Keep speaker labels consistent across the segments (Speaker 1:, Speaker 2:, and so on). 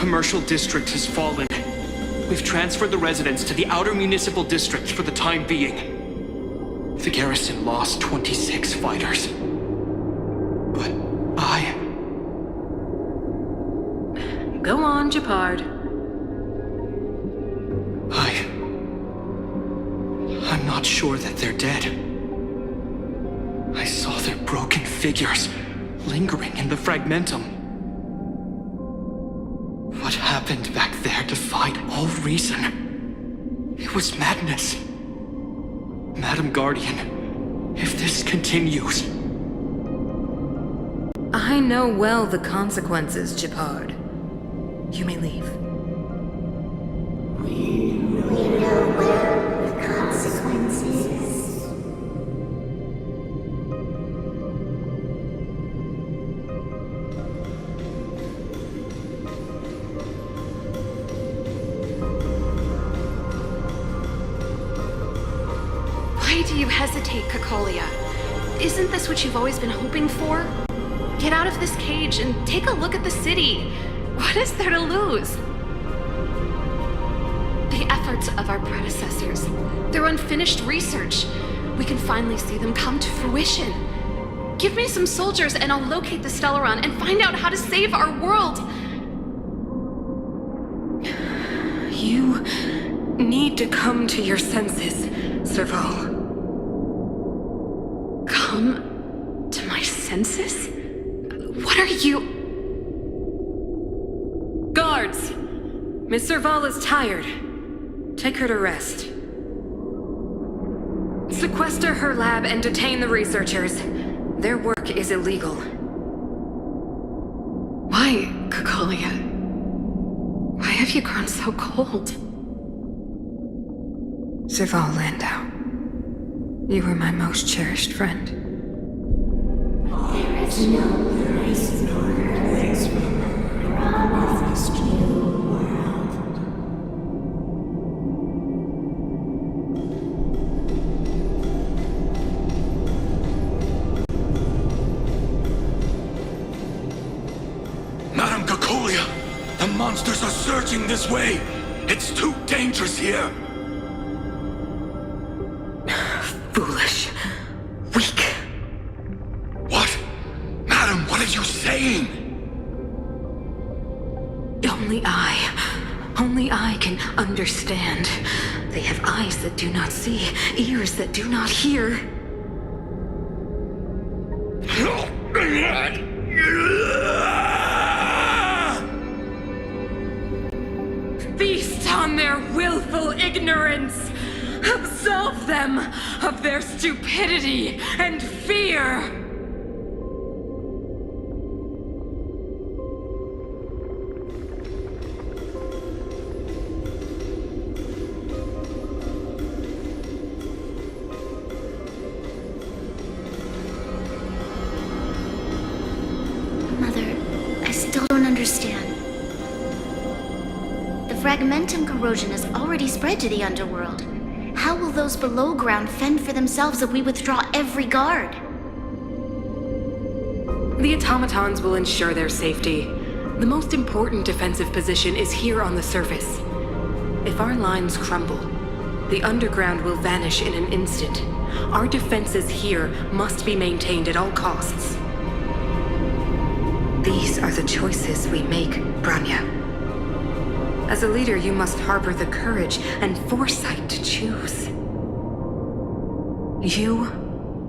Speaker 1: commercial district has fallen. We've transferred the residents to the outer municipal district for the time being. The garrison lost 26 fighters. But
Speaker 2: Go on, Gepard.
Speaker 1: I'm not sure that they're dead. I saw their broken figures lingering in the fragmentum. What happened back there defied all reason. It was madness. Madam Guardian, if this continues...
Speaker 2: I know well the consequences, Gepard. You may leave.
Speaker 3: We know well the consequences.
Speaker 4: Why do you hesitate, Cocolia? Isn't this what you've always been hoping for? Get out of this cage and take a look at the city. What is there to lose? The efforts of our predecessors, their unfinished research. We can finally see them come to fruition. Give me some soldiers and I'll locate the Stellaron and find out how to save our world.
Speaker 2: You need to come to your senses, Serval.
Speaker 4: Come to my senses? What are you...
Speaker 2: Guards! Miss Serval is tired. Take her to rest. Sequester her lab and detain the researchers. Their work is illegal.
Speaker 4: Why, Cocolia? Why have you grown so cold?
Speaker 2: Serval Landau, you were my most cherished friend.
Speaker 3: There is no place nor place for the promised new world.
Speaker 5: Madam Cocolia, the monsters are surging this way. It's too dangerous here.
Speaker 2: Foolish. Weak.
Speaker 5: What? Madam, what are you saying?
Speaker 2: Only I can understand. They have eyes that do not see, ears that do not hear. Feast on their willful ignorance! Absolve them of their stupidity and fear!
Speaker 3: Mother, I still don't understand. The fragmentum corrosion has already spread to the underworld. How will those below ground fend for themselves if we withdraw every guard?
Speaker 2: The automatons will ensure their safety. The most important defensive position is here on the surface. If our lines crumble, the underground will vanish in an instant. Our defenses here must be maintained at all costs. These are the choices we make, Branya. As a leader, you must harbor the courage and foresight to choose. You,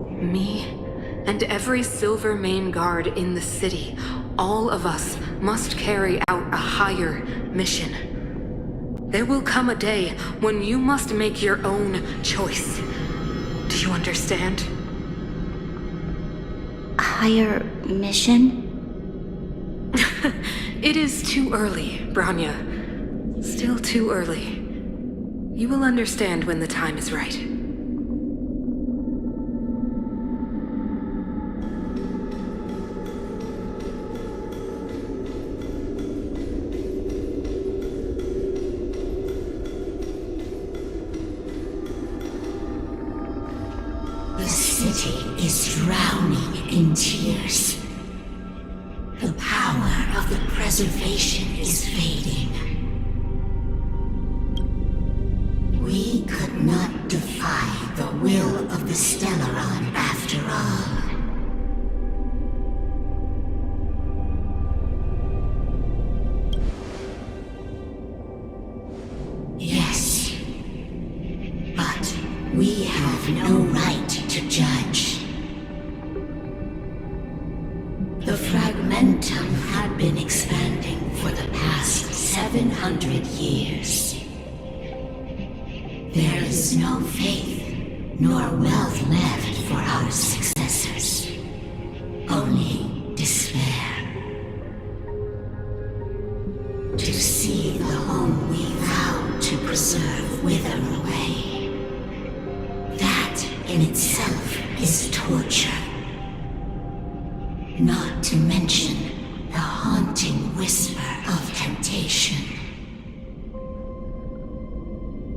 Speaker 2: me, and every Silver Main Guard in the city, all of us must carry out a higher mission. There will come a day when you must make your own choice. Do you understand?
Speaker 3: A higher mission?
Speaker 2: It is too early, Branya. Still too early. You will understand when the time is right.
Speaker 3: The city is drowning in tears. The power of the
Speaker 6: preservation is fading. We could not defy the will of the Stellaron after all. Yes, but we have no right to judge. The Fragmentum had been expanding for the past 700 years. There is no faith nor wealth left for our successors. Only despair. To see the home we vowed to preserve wither away. That in itself is torture. Not to mention the haunting whisper of temptation.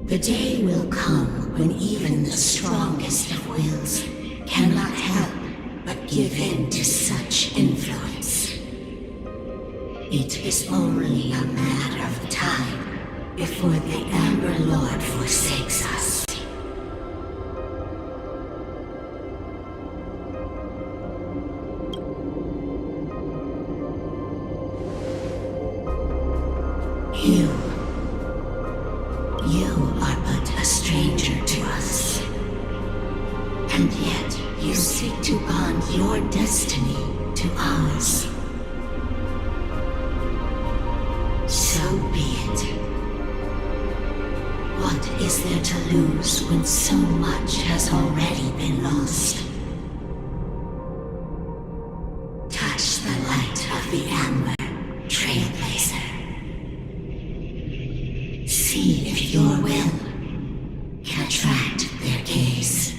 Speaker 6: The day will come when even the strongest of wills cannot help but give in to such influence. It is only a matter of time before the Amber Lord forsakes us. You are but a stranger to us. And yet you seek to bond your destiny to ours. So be it. What is there to lose when so much has already been lost? Touch the light of the Amber, Trailblazer. See if your will can attract their gaze.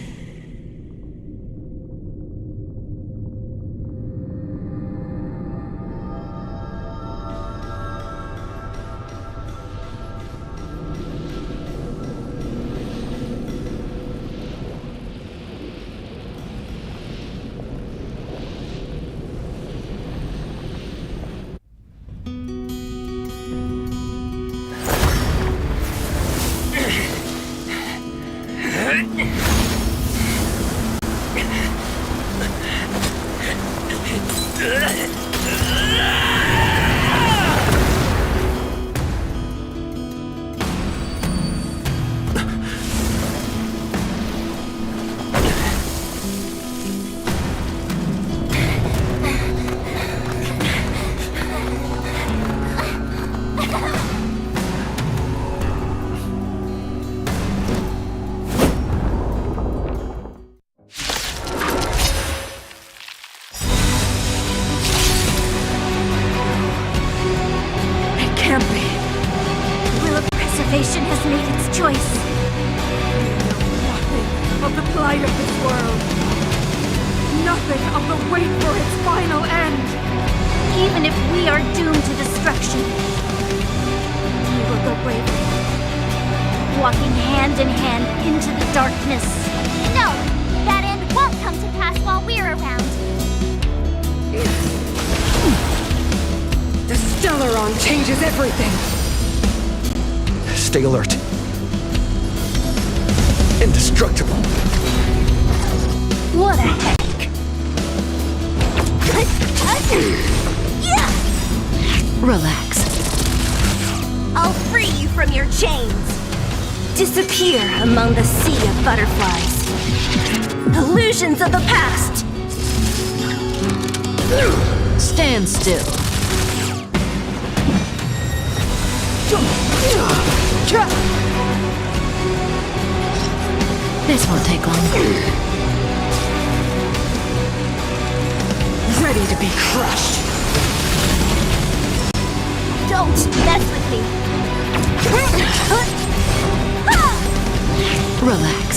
Speaker 3: Salvation has made its choice.
Speaker 7: Nothing of the plight of this world. Nothing of the wait for its final end.
Speaker 3: Even if we are doomed to destruction, we will go bravely, walking hand in hand into the darkness.
Speaker 8: No! That end won't come to pass while we're around.
Speaker 7: The Stellaron changes everything.
Speaker 9: Stay alert. Indestructible.
Speaker 3: What a heck! Relax.
Speaker 8: I'll free you from your chains.
Speaker 3: Disappear among the sea of butterflies. Illusions of the past! Stand still. This won't take long.
Speaker 7: Ready to be crushed.
Speaker 8: Don't mess with me.
Speaker 3: Relax.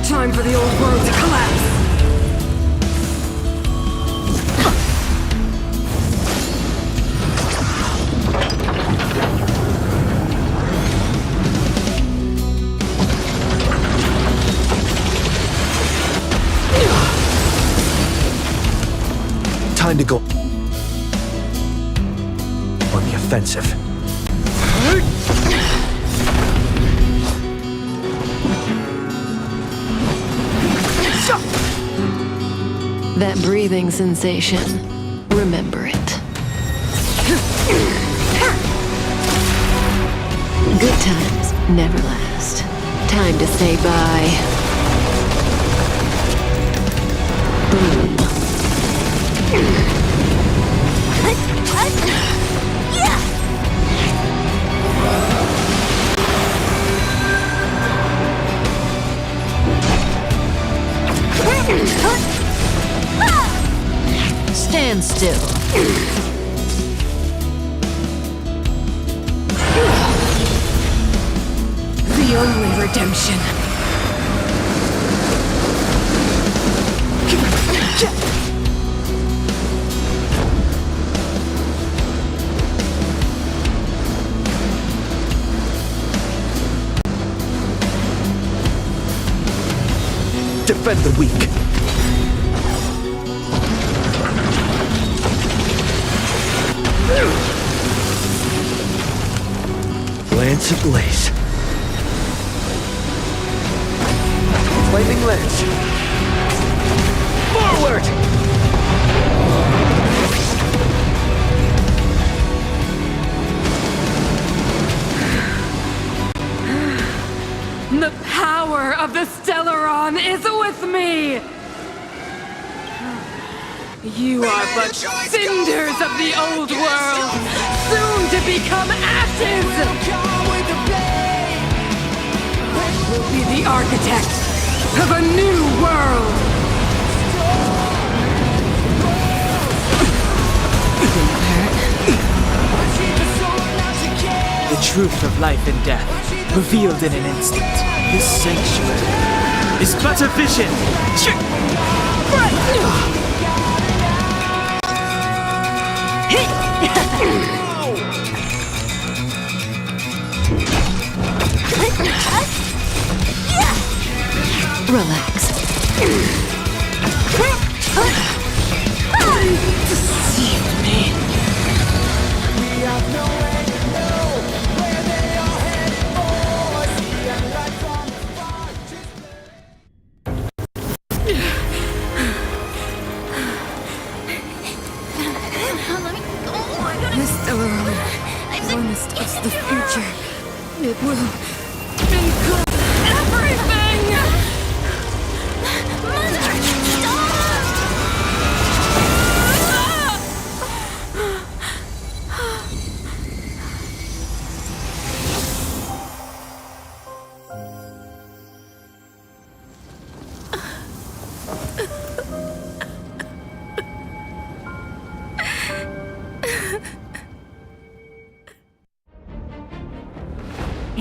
Speaker 7: Time for the old world to collapse.
Speaker 9: to go on the offensive.
Speaker 10: That breathing sensation. Remember it. Good times never last. Time to say bye. Boom. Stand still.
Speaker 2: The only redemption.
Speaker 9: Defend the weak. Lance ablaze. Flaming lance. Forward!
Speaker 2: The power of the Stellaron is with me! You are but cinders of the old world, soon to become ashes! We'll be the architect of a new world!
Speaker 11: The truth of life and death, revealed in an instant. This sanctuary is but a vision!
Speaker 10: Relax.
Speaker 2: Deceive me. The Stellaron promised us the future. It will include everything!
Speaker 3: Mother,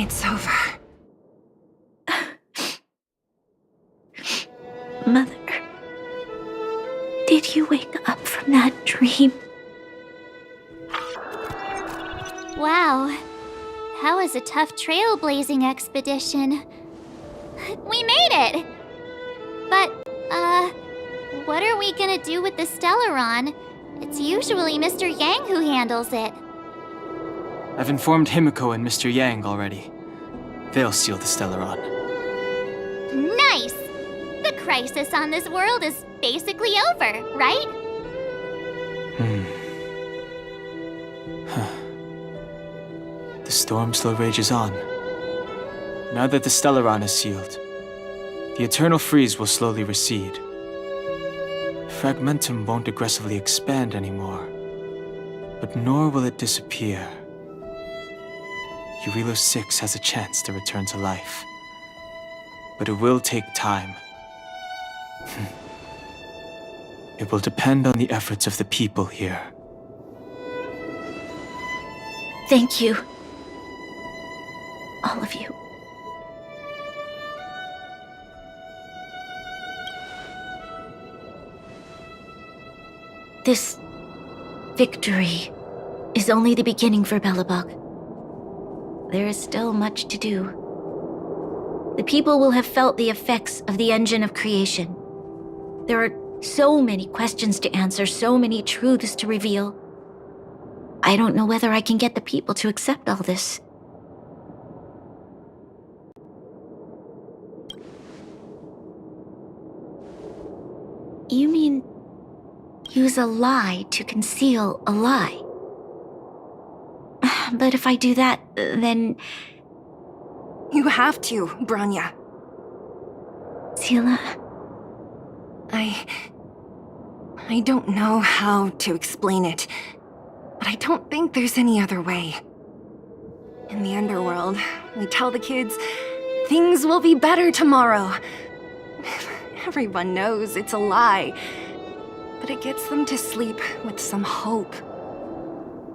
Speaker 2: It's over.
Speaker 3: Mother, did you wake up from that dream? Wow, that was a tough trailblazing expedition. We made it! But, what are we gonna do with the Stellaron? It's usually Mr. Yang who handles it.
Speaker 11: I've informed Himiko and Mr. Yang already. They'll seal the Stellaron.
Speaker 3: Nice! The crisis on this world is basically over, right?
Speaker 11: The storm still rages on. Now that the Stellaron is sealed, the eternal freeze will slowly recede. Fragmentum won't aggressively expand anymore, but nor will it disappear. Urilo 6 has a chance to return to life, but it will take time. It will depend on the efforts of the people here.
Speaker 3: Thank you. All of you. This victory is only the beginning for Belobog. There is still much to do. The people will have felt the effects of the engine of creation. There are
Speaker 12: So many questions to answer, so many truths to reveal. I don't know whether I can get the people to accept all this. You mean use a lie to conceal a lie? But if I do that, then...
Speaker 7: You have to, Branya.
Speaker 12: Seele...
Speaker 7: I don't know how to explain it, but I don't think there's any other way. In the underworld, we tell the kids, things will be better tomorrow. Everyone knows it's a lie, but it gets them to sleep with some hope.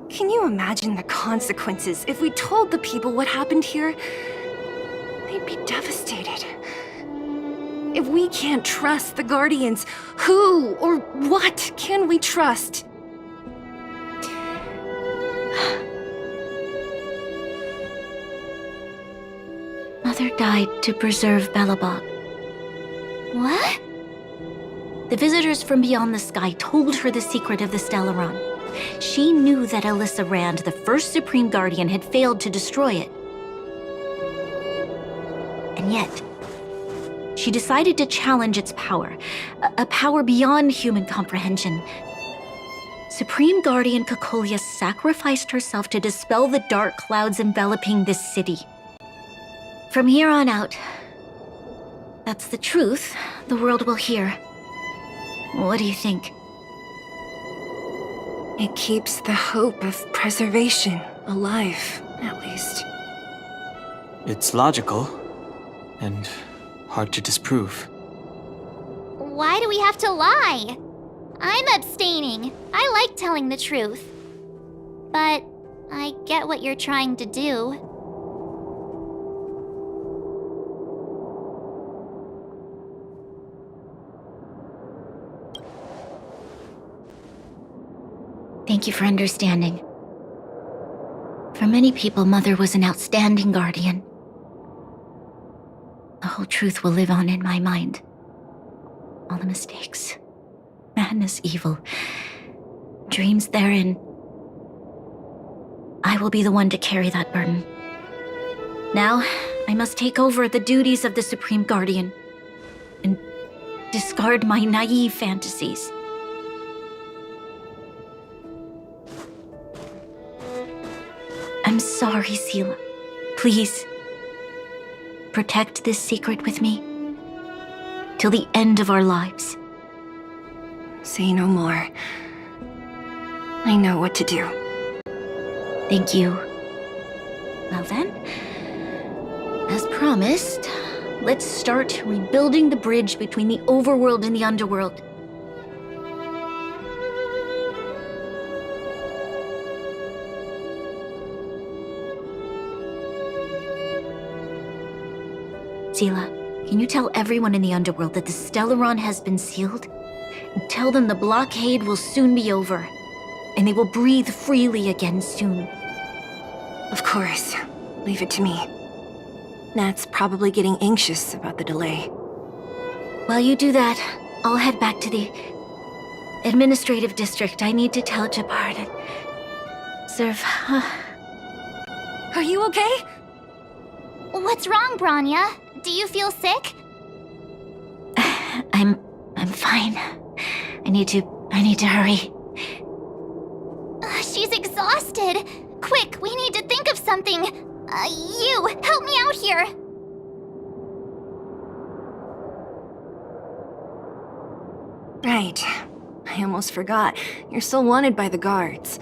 Speaker 7: Can you imagine the consequences if we told the people what happened here? They'd be devastated. If we can't trust the Guardians, who or what can we trust?
Speaker 12: Mother died to preserve Belobog.
Speaker 3: What?
Speaker 12: The visitors from beyond the sky told her the secret of the Stellaron. She knew that Alyssa Rand, the first Supreme Guardian, had failed to destroy it. And yet, she decided to challenge its power, a power beyond human comprehension. Supreme Guardian Cocolia sacrificed herself to dispel the dark clouds enveloping this city. From here on out, that's the truth the world will hear. What do you think?
Speaker 7: It keeps the hope of preservation alive, at least.
Speaker 11: It's logical, and hard to disprove.
Speaker 3: Why do we have to lie? I'm abstaining. I like telling the truth. But I get what you're trying to do.
Speaker 12: Thank you for understanding. For many people, Mother was an outstanding guardian. The whole truth will live on in my mind. All the mistakes, madness, evil, dreams therein. I will be the one to carry that burden. Now, I must take over the duties of the Supreme Guardian and discard my naive fantasies. I'm sorry, Seele. Please, protect this secret with me till the end of our lives.
Speaker 7: Say no more. I know what to do.
Speaker 12: Thank you. Well then, as promised, let's start rebuilding the bridge between the overworld and the underworld. Seele, can you tell everyone in the underworld that the Stellaron has been sealed? And tell them the blockade will soon be over, and they will breathe freely again soon.
Speaker 7: Of course. Leave it to me. Nat's probably getting anxious about the delay.
Speaker 12: While you do that, I'll head back to the administrative district. I need to tell Jabbar and serve.
Speaker 7: Are you okay?
Speaker 3: What's wrong, Branya? Do you feel sick?
Speaker 12: I'm fine. I need to hurry.
Speaker 3: She's exhausted. Quick, we need to think of something. You, help me out here.
Speaker 7: Right. I almost forgot. You're still wanted by the guards.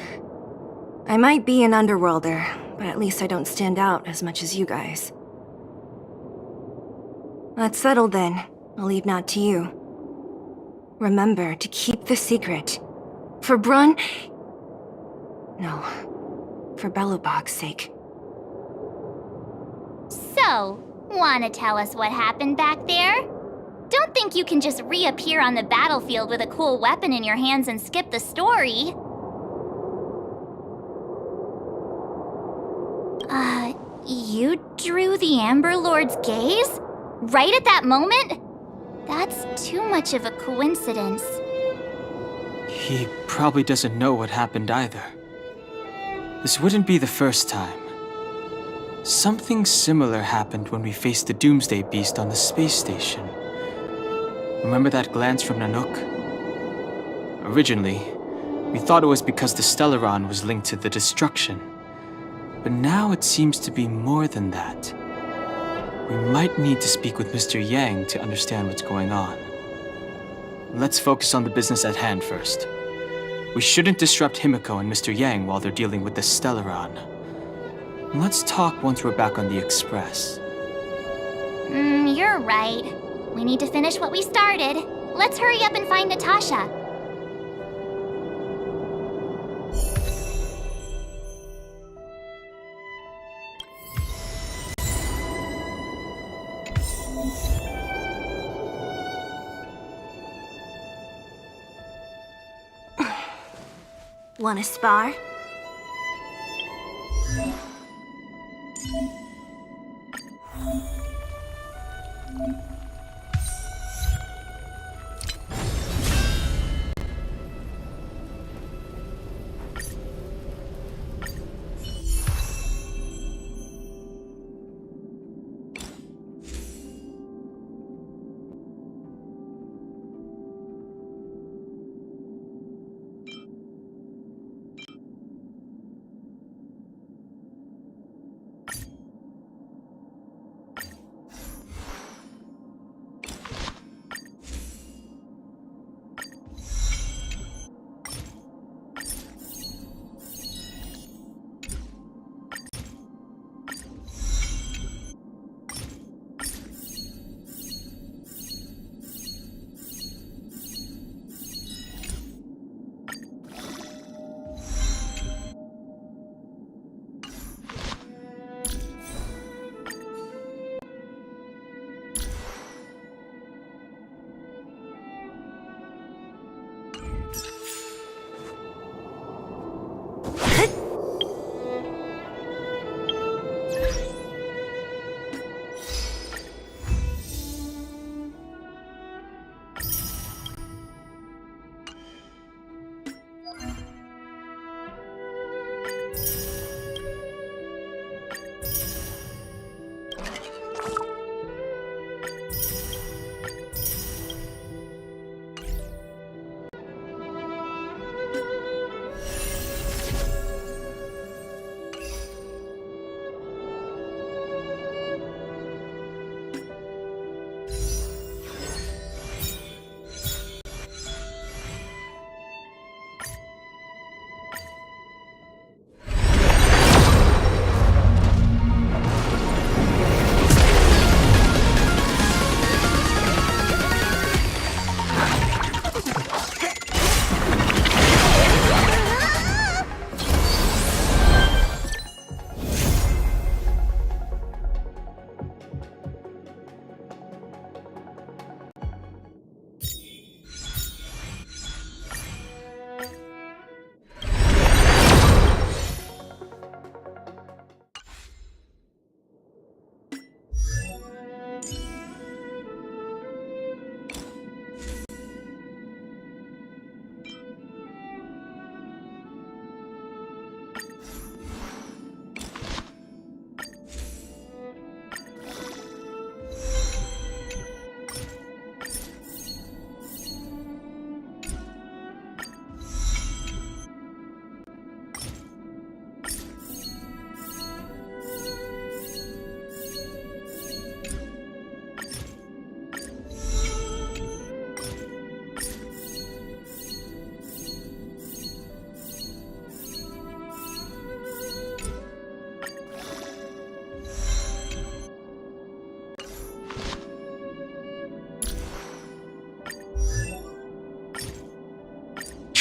Speaker 7: I might be an underworlder, but at least I don't stand out as much as you guys. That's settled then. I'll leave Nat to you. Remember to keep the secret. For Brun... No. For Belobog's sake.
Speaker 3: So, wanna tell us what happened back there? Don't think you can just reappear on the battlefield with a cool weapon in your hands and skip the story. You drew the Amber Lord's gaze? Right at that moment? That's too much of a coincidence.
Speaker 11: He probably doesn't know what happened either. This wouldn't be the first time. Something similar happened when we faced the Doomsday Beast on the space station. Remember that glance from Nanook? Originally, we thought it was because the Stellaron was linked to the destruction. But now it seems to be more than that. We might need to speak with Mr. Yang to understand what's going on. Let's focus on the business at hand first. We shouldn't disrupt Himiko and Mr. Yang while they're dealing with the Stellaron. Let's talk once we're back on the Express.
Speaker 3: You're right. We need to finish what we started. Let's hurry up and find Natasha.
Speaker 8: Wanna spar?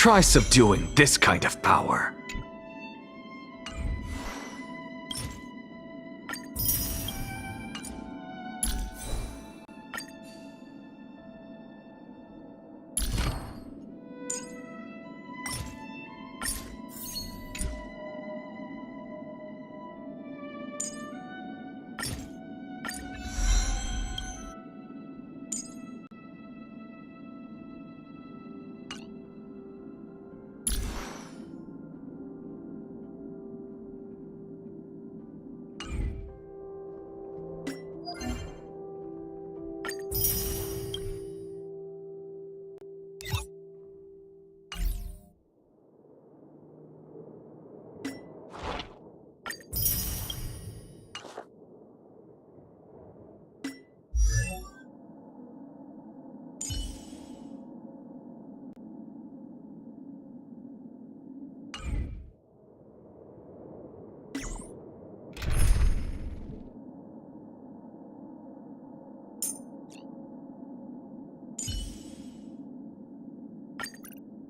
Speaker 9: Try subduing this kind of power.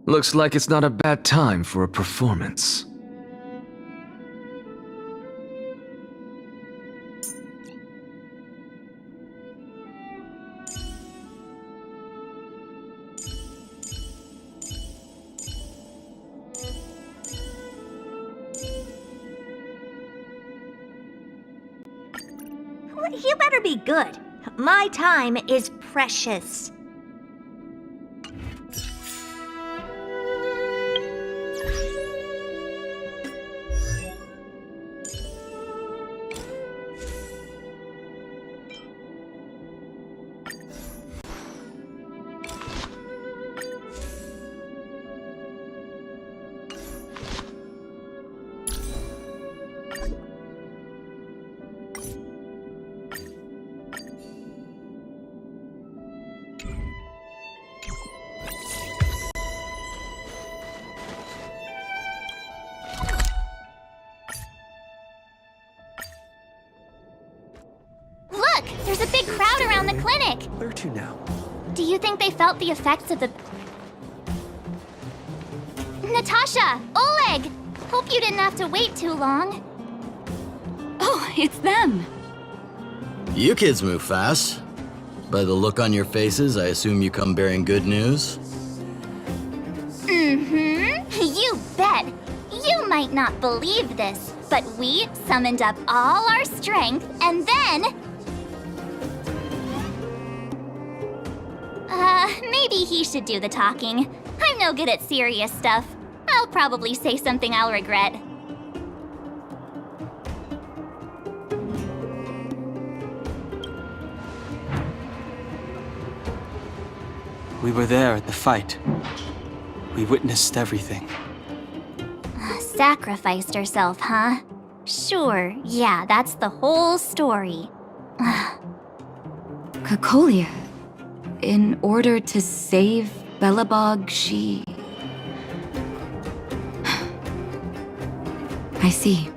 Speaker 9: Looks like it's not a bad time for a performance.
Speaker 8: You better be good. My time is precious.
Speaker 3: There's a big crowd around the clinic!
Speaker 13: Where to now?
Speaker 3: Do you think they felt the effects of the... Natasha! Oleg! Hope you didn't have to wait too long.
Speaker 2: Oh, it's them!
Speaker 14: You kids move fast. By the look on your faces, I assume you come bearing good news?
Speaker 3: You bet! You might not believe this, but we summoned up all our strength and then... maybe he should do the talking. I'm no good at serious stuff. I'll probably say something I'll regret.
Speaker 11: We were there at the fight. We witnessed everything.
Speaker 3: Sacrificed herself, huh? Sure, yeah, that's the whole story.
Speaker 2: Cocolia. In order to save Belobog, she... I see.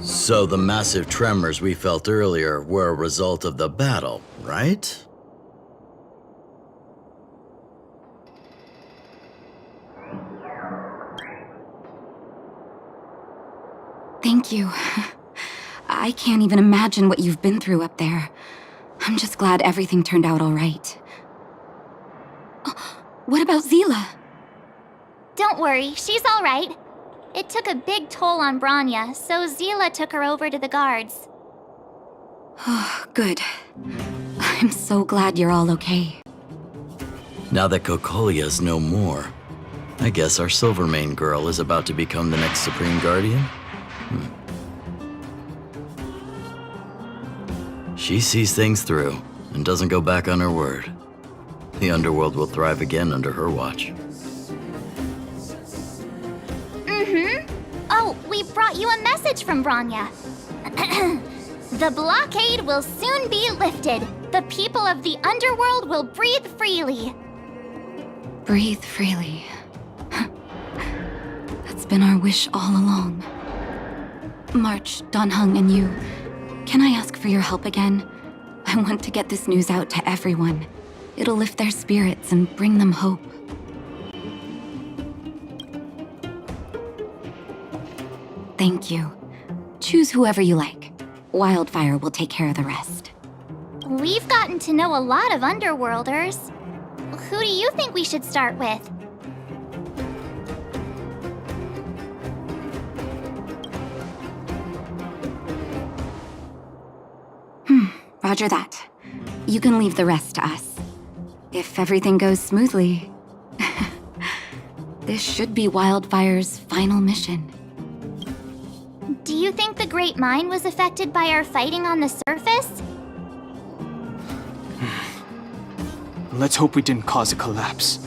Speaker 14: So the massive tremors we felt earlier were a result of the battle, right?
Speaker 2: Thank you. I can't even imagine what you've been through up there. I'm just glad everything turned out all right. What about Zila?
Speaker 3: Don't worry, she's all right. It took a big toll on Branya, so Zila took her over to the guards.
Speaker 2: Oh, good. I'm so glad you're all okay.
Speaker 14: Now that Cocolia's no more, I guess our Silvermane girl is about to become the next Supreme Guardian? She sees things through and doesn't go back on her word. The underworld will thrive again under her watch.
Speaker 3: Oh, we brought you a message from Branya. The blockade will soon be lifted. The people of the underworld will breathe freely.
Speaker 2: Breathe freely. That's been our wish all along. March, Donhung, and you, can I ask for your help again? I want to get this news out to everyone. It'll lift their spirits and bring them hope. Thank you. Choose whoever you like. Wildfire will take care of the rest.
Speaker 3: We've gotten to know a lot of Underworlders. Who do you think we should start with?
Speaker 2: Roger that. You can leave the rest to us. If everything goes smoothly, this should be Wildfire's final mission.
Speaker 3: Do you think the Great Mine was affected by our fighting on the surface?
Speaker 11: Let's hope we didn't cause a collapse.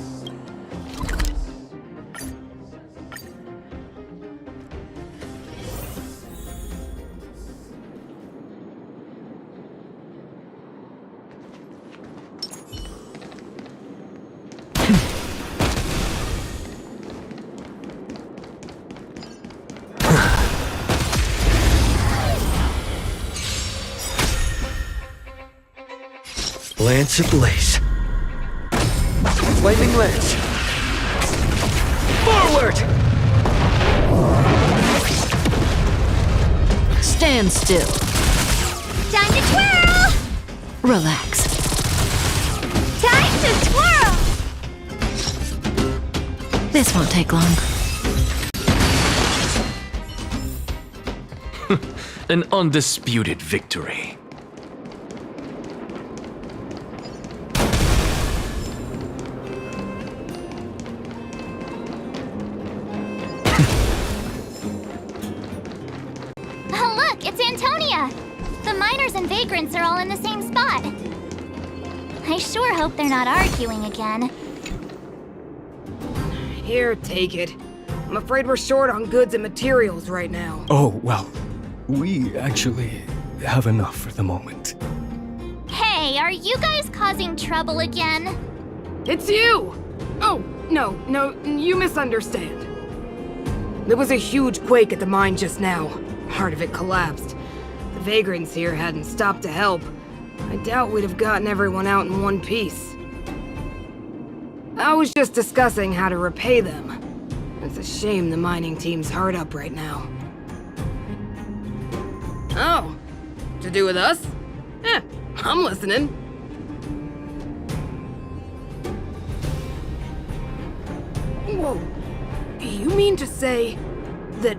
Speaker 13: Lance ablaze. Lightning lance. Forward!
Speaker 10: Stand still.
Speaker 8: Time to twirl!
Speaker 10: Relax.
Speaker 8: Time to twirl!
Speaker 10: This won't take long.
Speaker 9: An undisputed victory.
Speaker 3: Oh, look, it's Antonia! The miners and vagrants are all in the same spot. I sure hope they're not arguing again.
Speaker 15: Here, take it. I'm afraid we're short on goods and materials right now.
Speaker 16: Oh, well, we actually have enough for the moment.
Speaker 3: Hey, are you guys causing trouble again?
Speaker 15: It's you! Oh, no, you misunderstand. There was a huge quake at the mine just now. Part of it collapsed. The vagrants here hadn't stopped to help. I doubt we'd have gotten everyone out in one piece. I was just discussing how to repay them. It's a shame the mining team's hard up right now. Oh, to do with us? I'm listening. Whoa, you mean to say that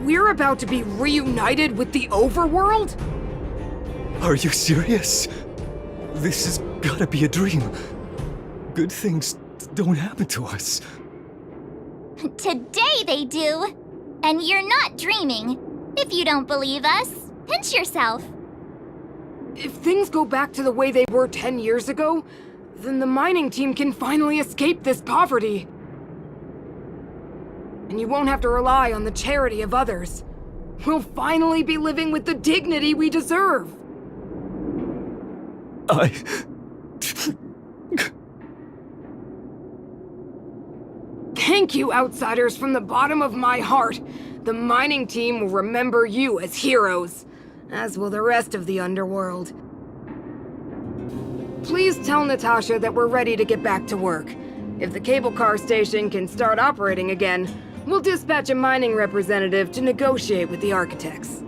Speaker 15: we're about to be reunited with the overworld?
Speaker 16: Are you serious? This has gotta be a dream. Good things don't happen to us.
Speaker 3: Today they do. And you're not dreaming. If you don't believe us, pinch yourself.
Speaker 15: If things go back to the way they were 10 years ago, then the mining team can finally escape this poverty. And you won't have to rely on the charity of others. We'll finally be living with the dignity we deserve. Thank you, outsiders, from the bottom of my heart. The mining team will remember you as heroes, as will the rest of the underworld. Please tell Natasha that we're ready to get back to work. If the cable car station can start operating again, we'll dispatch a mining representative to negotiate with the architects.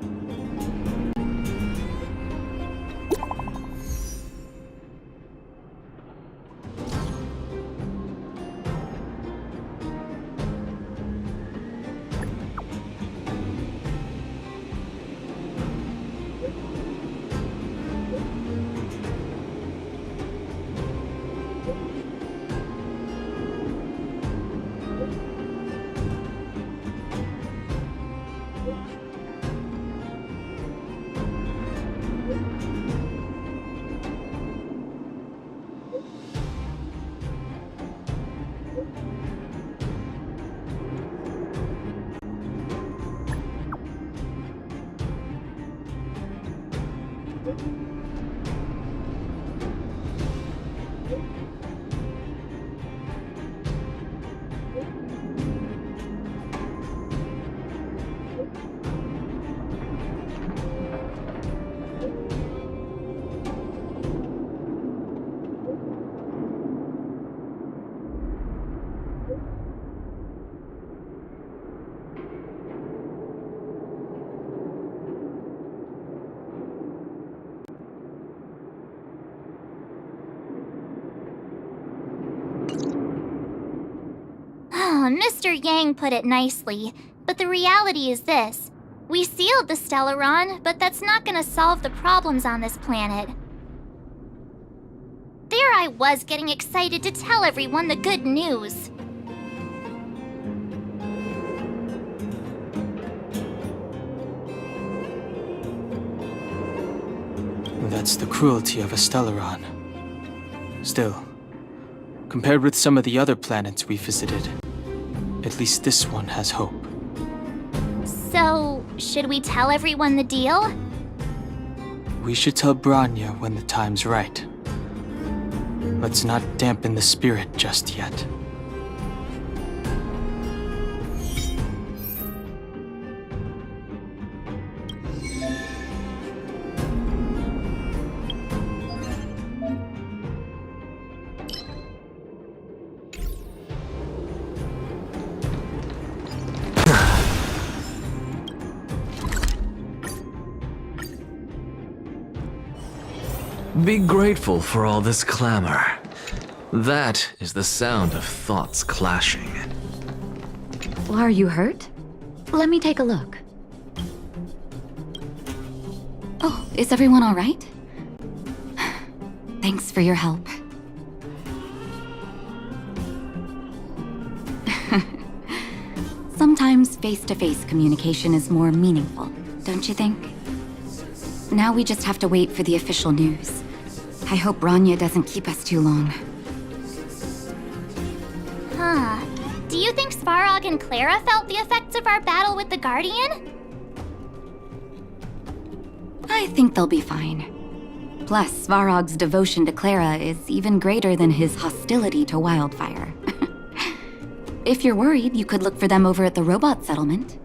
Speaker 3: Mr. Yang put it nicely, but the reality is this. We sealed the Stellaron, but that's not gonna solve the problems on this planet. There I was getting excited to tell everyone the good news.
Speaker 11: That's the cruelty of a Stellaron. Still, compared with some of the other planets we visited, at least this one has hope.
Speaker 3: So, should we tell everyone the deal?
Speaker 11: We should tell Branya when the time's right. Let's not dampen the spirit just yet.
Speaker 9: Be grateful for all this clamor. That is the sound of thoughts clashing.
Speaker 12: Are you hurt? Let me take a look. Oh, is everyone all right? Thanks for your help. Sometimes face-to-face communication is more meaningful, don't you think? Now we just have to wait for the official news. I hope Rania doesn't keep us too long.
Speaker 3: Huh. Do you think Svarog and Clara felt the effects of our battle with the Guardian?
Speaker 12: I think they'll be fine. Plus, Svarog's devotion to Clara is even greater than his hostility to Wildfire. If you're worried, you could look for them over at the robot settlement.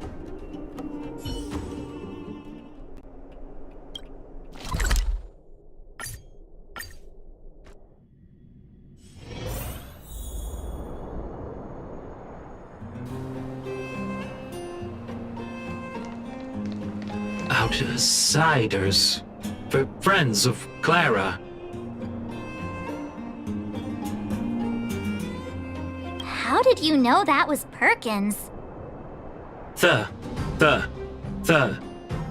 Speaker 13: Outsiders. For friends of Clara.
Speaker 3: How did you know that was Perkins?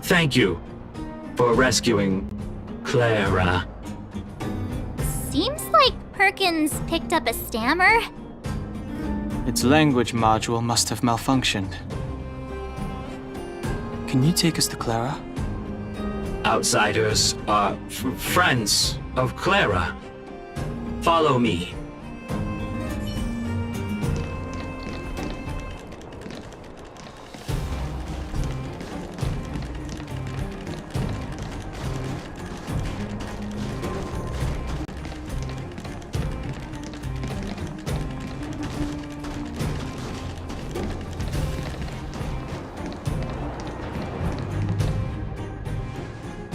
Speaker 13: Thank you for rescuing Clara.
Speaker 3: Seems like Perkins picked up a stammer.
Speaker 11: Its language module must have malfunctioned. Can you take us to Clara?
Speaker 13: Outsiders are friends of Clara. Follow me.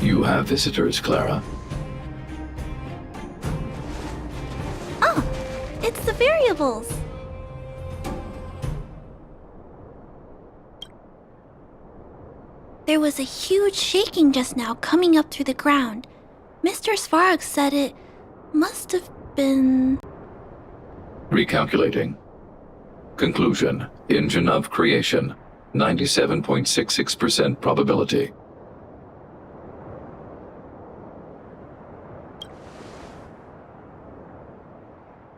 Speaker 5: You have visitors, Clara.
Speaker 8: Oh, it's the variables. There was a huge shaking just now coming up through the ground. Mr. Svarog said it must have been...
Speaker 5: Recalculating. Conclusion. Engine of creation. 97.66% probability.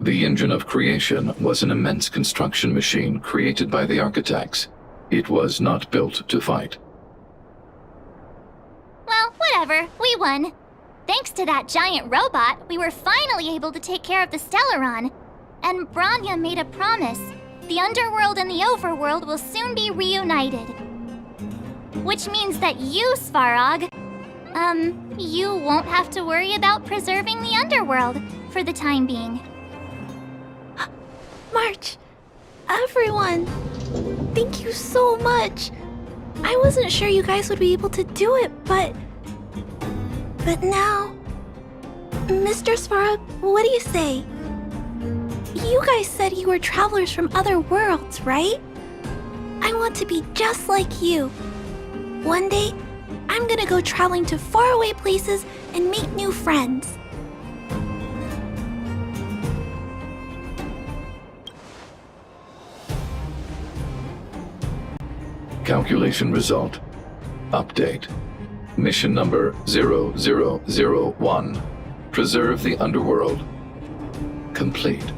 Speaker 5: The engine of creation was an immense construction machine created by the architects. It was not built to fight.
Speaker 3: Well, whatever. We won. Thanks to that giant robot, we were finally able to take care of the Stellaron. And Branya made a promise. The underworld and the overworld will soon be reunited. Which means that you, Svarog, you won't have to worry about preserving the underworld for the time being.
Speaker 8: March, everyone, thank you so much. I wasn't sure you guys would be able to do it, but now... Mr. Svarog, what do you say? You guys said you were travelers from other worlds, right? I want to be just like you. One day, I'm gonna go traveling to faraway places and make new friends.
Speaker 5: Calculation result. Update. Mission number 0001. Preserve the underworld. Complete.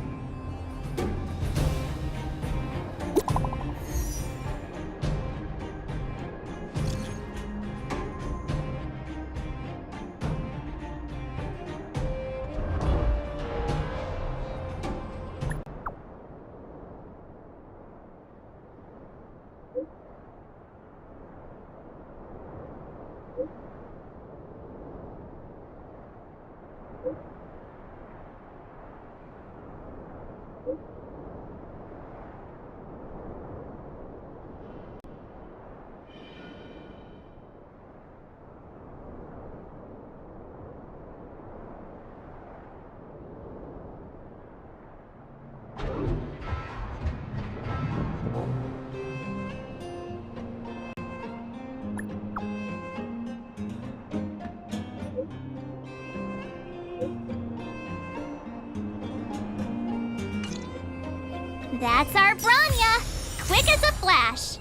Speaker 3: That's our Branya! Quick as a flash!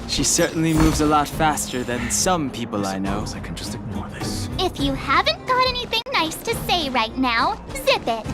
Speaker 11: She certainly moves a lot faster than some people I know.
Speaker 9: I can just ignore this.
Speaker 3: If you haven't got anything nice to say right now, zip it!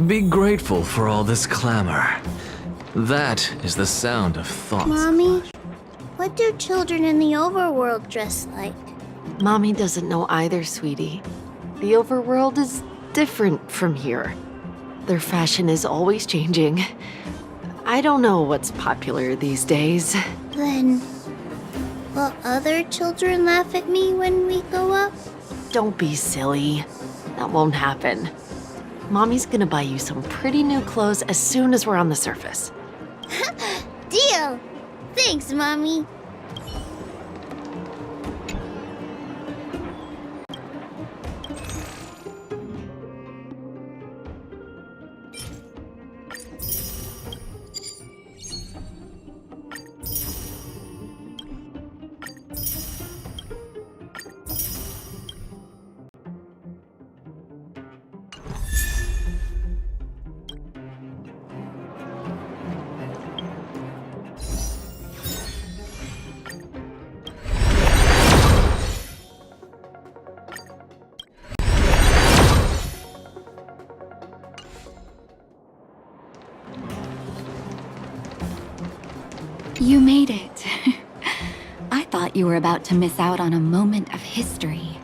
Speaker 9: Be grateful for all this clamor. That is the sound of thoughts.
Speaker 8: Mommy, what do children in the overworld dress like?
Speaker 10: Mommy doesn't know either, sweetie. The overworld is different from here. Their fashion is always changing. I don't know what's popular these days.
Speaker 8: Then, will other children laugh at me when we go up?
Speaker 10: Don't be silly. That won't happen. Mommy's gonna buy you some pretty new clothes as soon as we're on the surface.
Speaker 8: Deal! Thanks, Mommy.
Speaker 12: You made it. I thought you were about to miss out on a moment of history.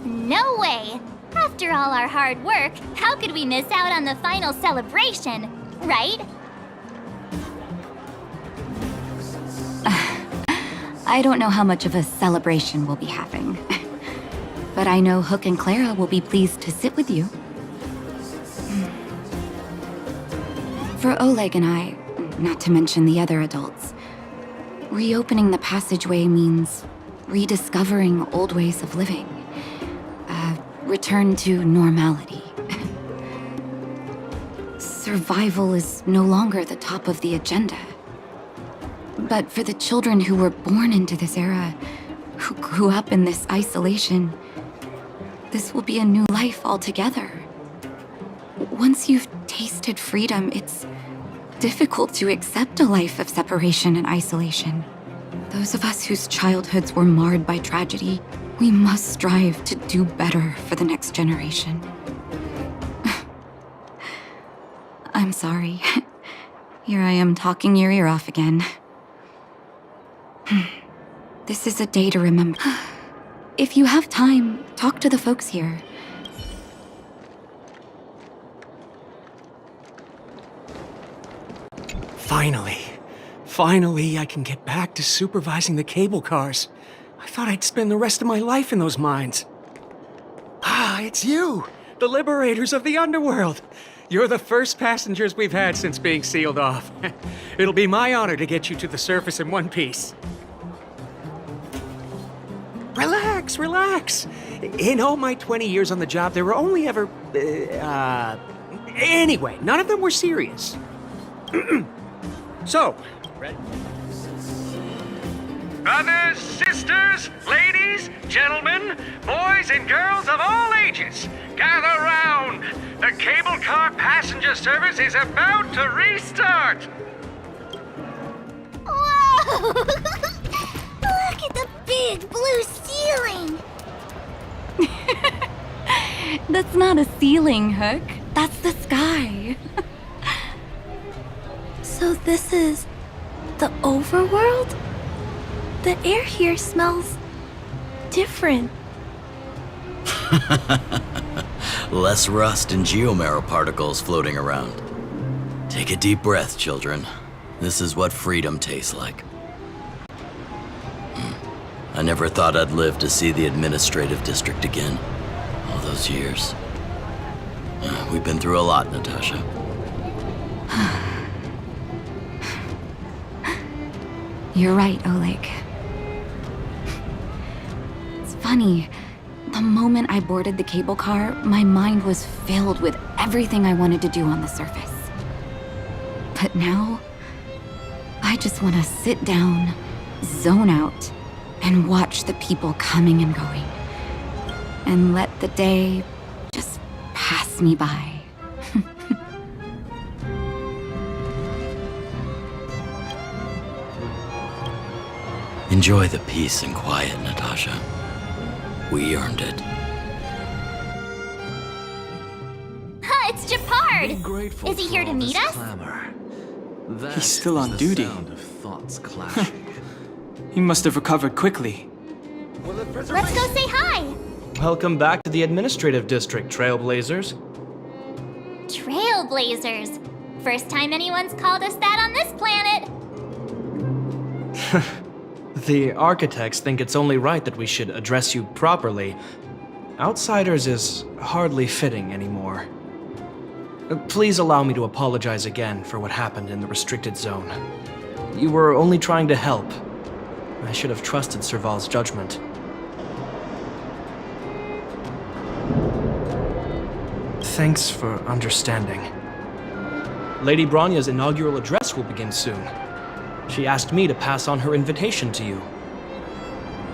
Speaker 3: No way! After all our hard work, how could we miss out on the final celebration, right?
Speaker 12: I don't know how much of a celebration we'll be having. But I know Hook and Clara will be pleased to sit with you. For Oleg and I, not to mention the other adults, reopening the passageway means rediscovering old ways of living. Return to normality. Survival is no longer the top of the agenda. But for the children who were born into this era, who grew up in this isolation, this will be a new life altogether. Once you've tasted freedom, it's difficult to accept a life of separation and isolation. Those of us whose childhoods were marred by tragedy, we must strive to do better for the next generation. I'm sorry. Here I am talking your ear off again. This is a day to remember. If you have time, talk to the folks here.
Speaker 17: Finally, I can get back to supervising the cable cars. I thought I'd spend the rest of my life in those mines. Ah, it's you, the liberators of the underworld. You're the first passengers we've had since being sealed off. It'll be my honor to get you to the surface in one piece. Relax. In all my 20 years on the job, there were only ever... Anyway, none of them were serious. So, brothers, sisters, ladies, gentlemen, boys and girls of all ages, gather round. The cable car passenger service is about to restart.
Speaker 8: Whoa! Look at the big blue ceiling!
Speaker 12: That's not a ceiling, Hook. That's the sky.
Speaker 8: So this is the overworld? The air here smells different.
Speaker 14: Less rust and geomarrow particles floating around. Take a deep breath, children. This is what freedom tastes like. I never thought I'd live to see the administrative district again. All those years. We've been through a lot, Natasha.
Speaker 12: You're right, Oleg. It's funny. The moment I boarded the cable car, my mind was filled with everything I wanted to do on the surface. But now, I just want to sit down, zone out, and watch the people coming and going. And let the day just pass me by.
Speaker 14: Enjoy the peace and quiet, Natasha. We earned it.
Speaker 3: Ha, it's Japard! Is he here to meet us?
Speaker 11: He's still on duty. He must have recovered quickly.
Speaker 3: Let's go say hi!
Speaker 18: Welcome back to the administrative district, Trailblazers.
Speaker 3: Trailblazers. First time anyone's called us that on this planet.
Speaker 18: The architects think it's only right that we should address you properly. Outsiders is hardly fitting anymore. Please allow me to apologize again for what happened in the restricted zone. You were only trying to help. I should have trusted Serval's judgment. Thanks for understanding. Lady Bronya's inaugural address will begin soon. She asked me to pass on her invitation to you.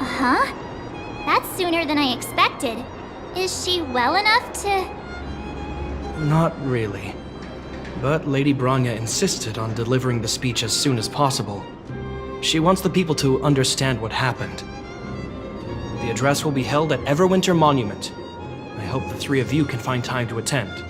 Speaker 3: Uh-huh. That's sooner than I expected. Is she well enough to...
Speaker 18: Not really. But Lady Bronya insisted on delivering the speech as soon as possible. She wants the people to understand what happened. The address will be held at Everwinter Monument. I hope the three of you can find time to attend.